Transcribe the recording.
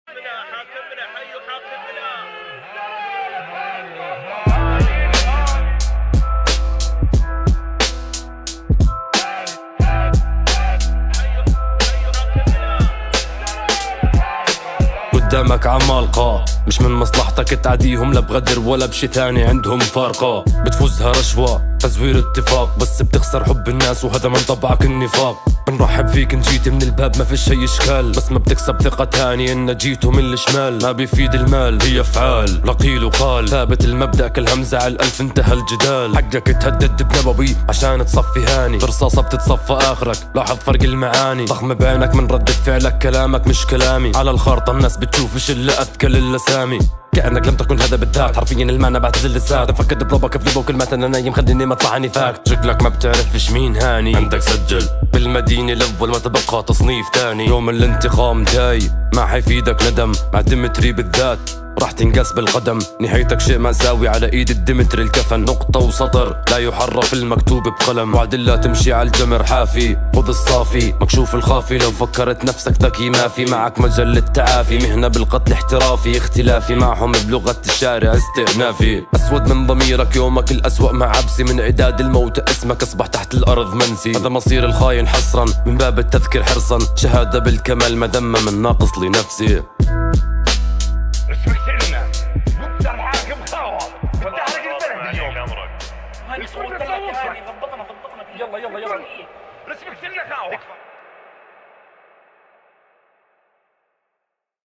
حاكمنا حي حاكمنا. قدامك عمالقة مش من مصلحتك تعديهم لا بغدر ولا بشي ثاني، عندهم فارقة بتفوزها رشوة تزوير اتفاق، بس بتخسر حب الناس وهذا من طبعك النفاق. بنرحب فيك ان جيت من الباب ما فيش اي اشكال، بس ما بتكسب ثقة تاني ان جيتوا من الشمال. ما بيفيد المال هي افعال، لقيل وقال ثابت المبدأ كالهمزة على الالف انتهى الجدال. حقك تهدد بنبوي عشان تصفي هاني، برصاصة بتتصفى اخرك لاحظ فرق المعاني. ضخم بعينك من ردة فعلك كلامك مش كلامي، على الخارطة الناس بتشوفش الا اذكى اللسامي. كأنك لم تكن هذا بالذات، حرفيا المعنى بعتزل الذات. فكد بروبك في ليبو كلمات انا نايم خليني ما تصحني فاكت. شكلك ما بتعرفش مين هاني، عندك سجل بالمدينة الاول ما تبقى تصنيف تاني. يوم الانتقام جاي ما حيفيدك ندم، مع ديمتري بالذات راح تنقاس بالقدم. نهايتك شيء مأساوي على ايد الديمتري الكفن، نقطة وسطر لا يحرف المكتوب بقلم. وعد الله تمشي على الجمر حافي، خذ الصافي مكشوف الخافي. لو فكرت نفسك ذكي ما في معك مجال للتعافي. مهنة بالقتل احترافي، اختلافي معهم بلغة الشارع استئنافي. اسود من ضميرك يومك الاسوأ مع عبسي، من عداد الموت اسمك اصبح تحت الارض منسي. هذا مصير الخاين حصرا من باب التذكير حرصا، شهادة بالكمال مذمة من ناقص لنفسي.